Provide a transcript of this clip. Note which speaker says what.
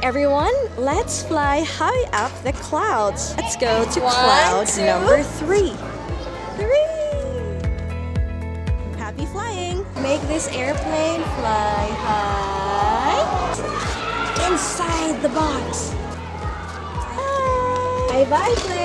Speaker 1: everyone, let's fly high up the clouds. Let's go to cloud number 3. 3! Happy flying! Make this airplane fly high inside the box. Bye! Bye-bye, plane!